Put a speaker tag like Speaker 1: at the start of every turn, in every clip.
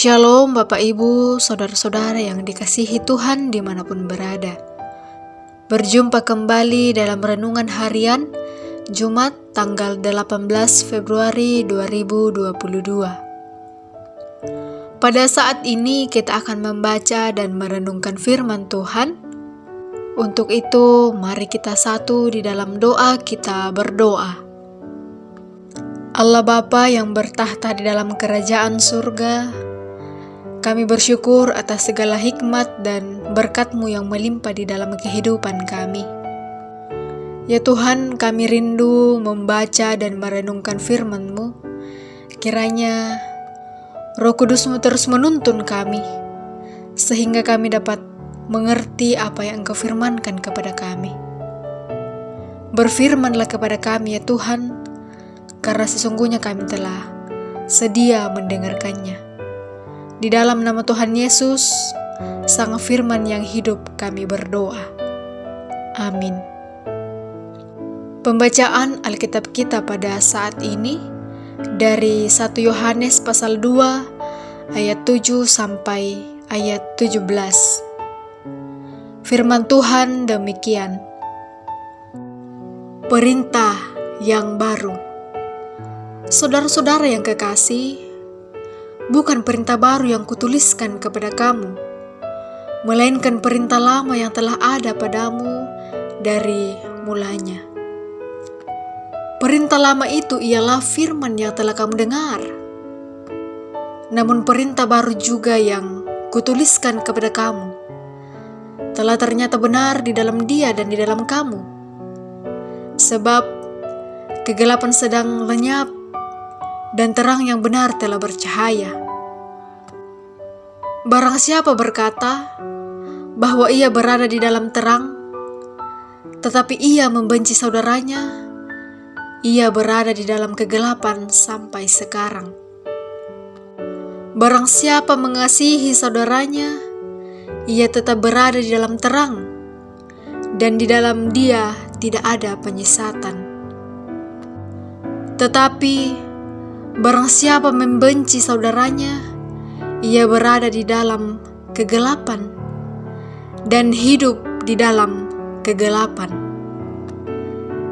Speaker 1: Shalom Bapak Ibu, Saudara-saudara yang dikasihi Tuhan dimanapun berada. Berjumpa kembali dalam Renungan Harian Jumat tanggal 18 Februari 2022. Pada saat ini kita akan membaca dan merenungkan firman Tuhan. Untuk itu mari kita satu di dalam doa, kita berdoa. Allah Bapa yang bertahta di dalam kerajaan surga, kami bersyukur atas segala hikmat dan berkat-Mu yang melimpah di dalam kehidupan kami. Ya Tuhan, kami rindu membaca dan merenungkan firman-Mu. Kiranya Roh Kudus-Mu terus menuntun kami, sehingga kami dapat mengerti apa yang Engkau firmankan kepada kami. Berfirmanlah kepada kami ya Tuhan, karena sesungguhnya kami telah sedia mendengarkannya. Di dalam nama Tuhan Yesus, Sang Firman yang hidup, kami berdoa. Amin. Pembacaan Alkitab kita pada saat ini dari 1 Yohanes pasal 2 ayat 7 sampai ayat 17. Firman Tuhan demikian. Perintah yang baru. Saudara-saudara yang kekasih, bukan perintah baru yang kutuliskan kepada kamu, melainkan perintah lama yang telah ada padamu dari mulanya. Perintah lama itu ialah firman yang telah kamu dengar. Namun perintah baru juga yang kutuliskan kepada kamu, telah ternyata benar di dalam Dia dan di dalam kamu. Sebab kegelapan sedang lenyap, dan terang yang benar telah bercahaya. Barang siapa berkata bahwa ia berada di dalam terang, tetapi ia membenci saudaranya, ia berada di dalam kegelapan sampai sekarang. Barang siapa mengasihi saudaranya, ia tetap berada di dalam terang, dan di dalam dia tidak ada penyesatan. Tetapi barang siapa membenci saudaranya, ia berada di dalam kegelapan dan hidup di dalam kegelapan.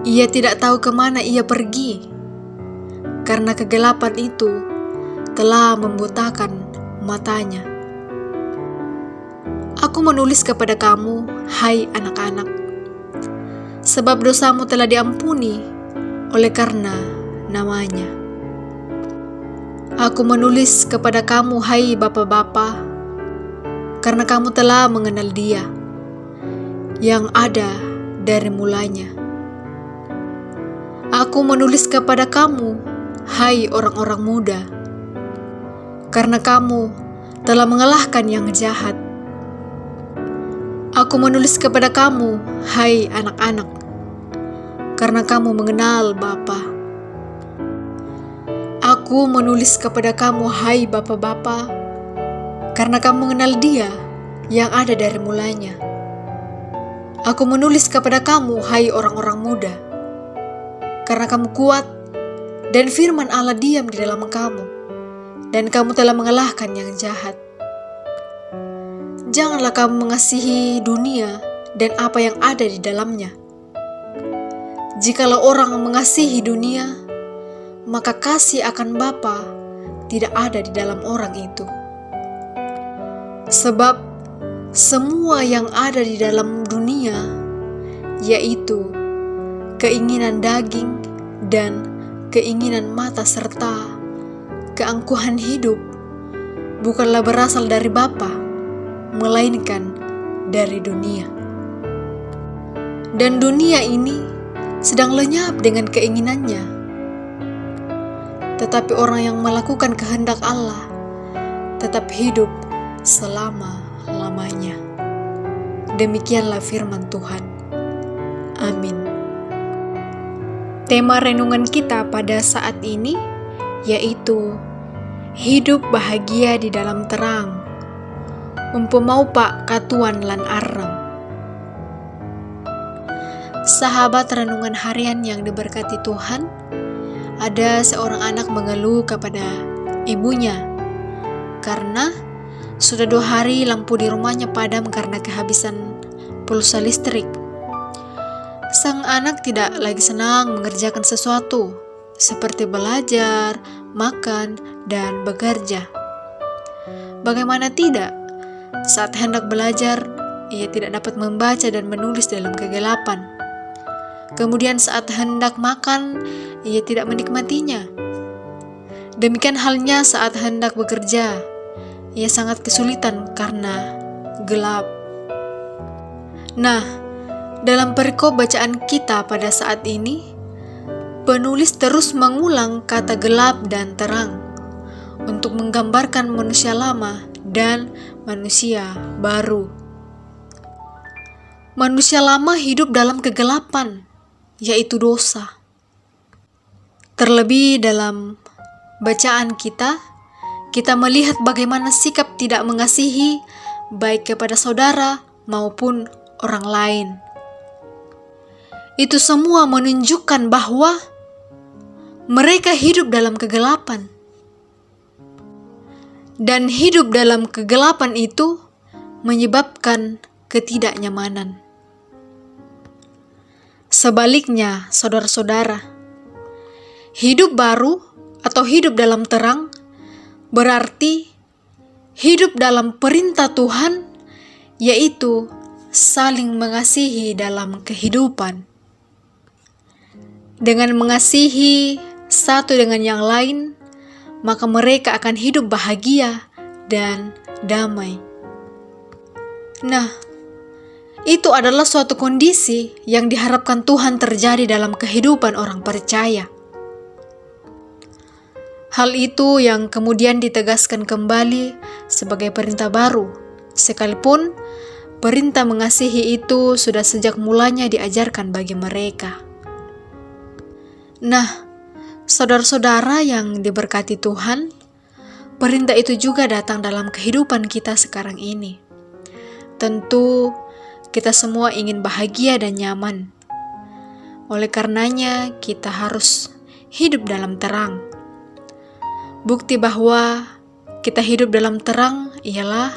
Speaker 1: Ia tidak tahu kemana ia pergi, karena kegelapan itu telah membutakan matanya. Aku menulis kepada kamu, hai anak-anak, sebab dosamu telah diampuni oleh karena namanya. Aku menulis kepada kamu, hai bapa-bapa, karena kamu telah mengenal Dia yang ada dari mulanya. Aku menulis kepada kamu, hai orang-orang muda, karena kamu telah mengalahkan yang jahat. Aku menulis kepada kamu, hai anak-anak, karena kamu mengenal Bapa. Aku menulis kepada kamu, hai bapa-bapa, karena kamu mengenal Dia yang ada dari mulanya. Aku menulis kepada kamu, hai orang-orang muda, karena kamu kuat dan firman Allah diam di dalam kamu, dan kamu telah mengalahkan yang jahat. Janganlah kamu mengasihi dunia dan apa yang ada di dalamnya. Jikalau orang mengasihi dunia, maka kasih akan Bapa tidak ada di dalam orang itu. Sebab semua yang ada di dalam dunia, yaitu keinginan daging dan keinginan mata serta keangkuhan hidup, bukanlah berasal dari Bapa, melainkan dari dunia. Dan dunia ini sedang lenyap dengan keinginannya. Tetapi orang yang melakukan kehendak Allah tetap hidup selama-lamanya. Demikianlah firman Tuhan. Amin. Tema renungan kita pada saat ini yaitu hidup bahagia di dalam terang. Umpamau pak katuan lan arem. Sahabat renungan harian yang diberkati Tuhan, ada seorang anak mengeluh kepada ibunya karena sudah 2 hari lampu di rumahnya padam karena kehabisan pulsa listrik. Sang anak tidak lagi senang mengerjakan sesuatu, seperti belajar, makan, dan bekerja. Bagaimana tidak, saat hendak belajar, ia tidak dapat membaca dan menulis dalam kegelapan. Kemudian saat hendak makan, ia tidak menikmatinya. Demikian halnya saat hendak bekerja, ia sangat kesulitan karena gelap. Nah, dalam perikop bacaan kita pada saat ini, penulis terus mengulang kata gelap dan terang untuk menggambarkan manusia lama dan manusia baru. Manusia lama hidup dalam kegelapan, yaitu dosa. Terlebih dalam bacaan kita melihat bagaimana sikap tidak mengasihi baik kepada saudara maupun orang lain. Itu semua menunjukkan bahwa mereka hidup dalam kegelapan. Dan hidup dalam kegelapan itu menyebabkan ketidaknyamanan. Sebaliknya, saudara-saudara, hidup baru atau hidup dalam terang berarti hidup dalam perintah Tuhan, yaitu saling mengasihi dalam kehidupan. Dengan mengasihi satu dengan yang lain, maka mereka akan hidup bahagia dan damai. Nah, itu adalah suatu kondisi yang diharapkan Tuhan terjadi dalam kehidupan orang percaya. Hal itu yang kemudian ditegaskan kembali sebagai perintah baru, sekalipun perintah mengasihi itu sudah sejak mulanya diajarkan bagi mereka. Nah, saudara-saudara yang diberkati Tuhan, perintah itu juga datang dalam kehidupan kita sekarang ini. Tentu, kita semua ingin bahagia dan nyaman. Oleh karenanya, kita harus hidup dalam terang. Bukti bahwa kita hidup dalam terang ialah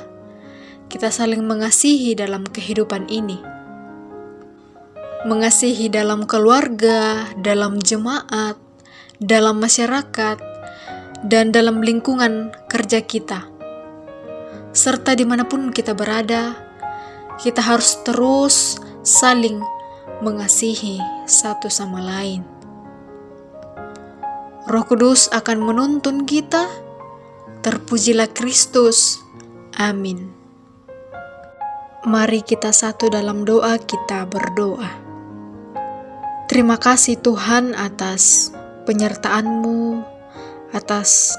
Speaker 1: kita saling mengasihi dalam kehidupan ini. Mengasihi dalam keluarga, dalam jemaat, dalam masyarakat, dan dalam lingkungan kerja kita. Serta dimanapun kita berada, kita harus terus saling mengasihi satu sama lain. Roh Kudus akan menuntun kita. Terpujilah Kristus. Amin. Mari kita satu dalam doa, kita berdoa. Terima kasih Tuhan atas penyertaan-Mu, atas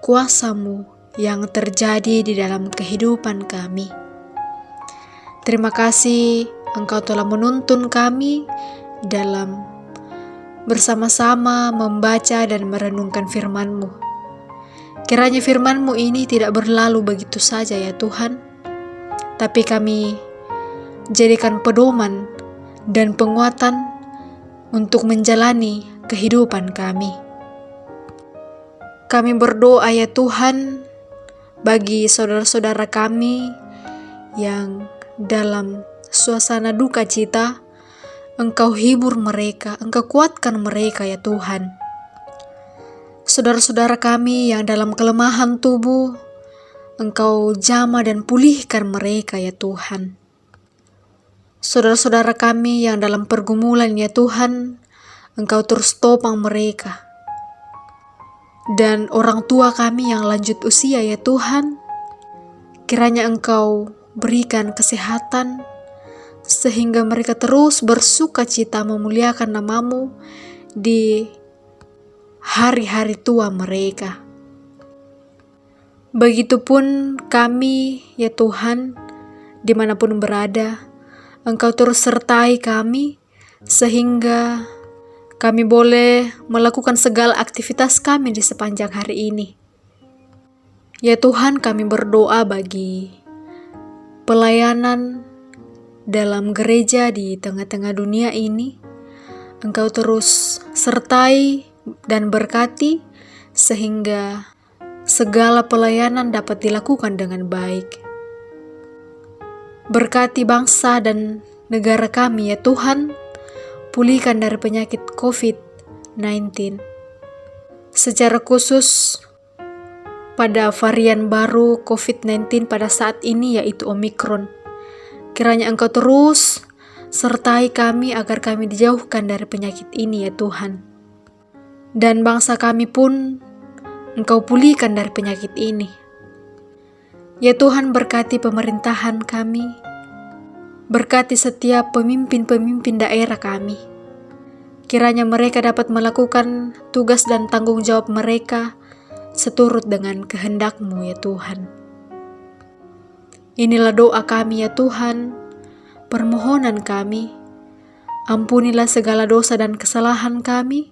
Speaker 1: kuasa-Mu yang terjadi di dalam kehidupan kami. Terima kasih Engkau telah menuntun kami dalam bersama-sama membaca dan merenungkan firman-Mu. Kiranya firman-Mu ini tidak berlalu begitu saja ya Tuhan, tapi kami jadikan pedoman dan penguatan untuk menjalani kehidupan kami. Kami berdoa ya Tuhan bagi saudara-saudara kami yang dalam suasana duka cita, Engkau hibur mereka, Engkau kuatkan mereka ya Tuhan. Saudara-saudara kami yang dalam kelemahan tubuh, Engkau jamah dan pulihkan mereka ya Tuhan. Saudara-saudara kami yang dalam pergumulan ya Tuhan, Engkau terus topang mereka. Dan orang tua kami yang lanjut usia ya Tuhan, kiranya Engkau berikan kesehatan, sehingga mereka terus bersuka cita memuliakan nama-Mu di hari-hari tua mereka. Begitupun kami ya Tuhan, dimanapun berada, Engkau terus sertai kami, sehingga kami boleh melakukan segala aktivitas kami di sepanjang hari ini. Ya Tuhan, kami berdoa bagi pelayanan dalam gereja di tengah-tengah dunia ini. Engkau terus sertai dan berkati, sehingga segala pelayanan dapat dilakukan dengan baik. Berkati bangsa dan negara kami ya Tuhan, pulihkan dari penyakit COVID-19. Secara khusus pada varian baru COVID-19 pada saat ini yaitu Omikron. Kiranya Engkau terus sertai kami agar kami dijauhkan dari penyakit ini ya Tuhan. Dan bangsa kami pun Engkau pulihkan dari penyakit ini. Ya Tuhan, berkati pemerintahan kami, berkati setiap pemimpin-pemimpin daerah kami. Kiranya mereka dapat melakukan tugas dan tanggung jawab mereka seturut dengan kehendak-Mu ya Tuhan. Inilah doa kami ya Tuhan, permohonan kami. Ampunilah segala dosa dan kesalahan kami.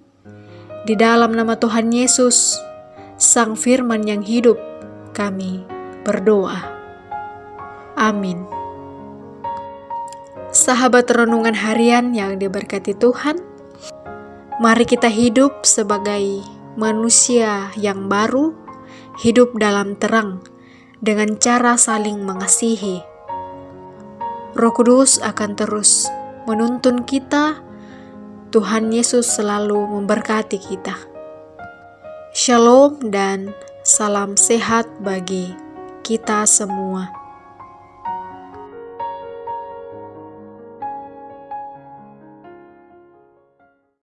Speaker 1: Di dalam nama Tuhan Yesus, Sang Firman yang hidup, kami berdoa. Amin. Sahabat renungan harian yang diberkati Tuhan, mari kita hidup sebagai manusia yang baru, hidup dalam terang dengan cara saling mengasihi. Roh Kudus akan terus menuntun kita. Tuhan Yesus selalu memberkati kita. Shalom dan salam sehat bagi kita semua.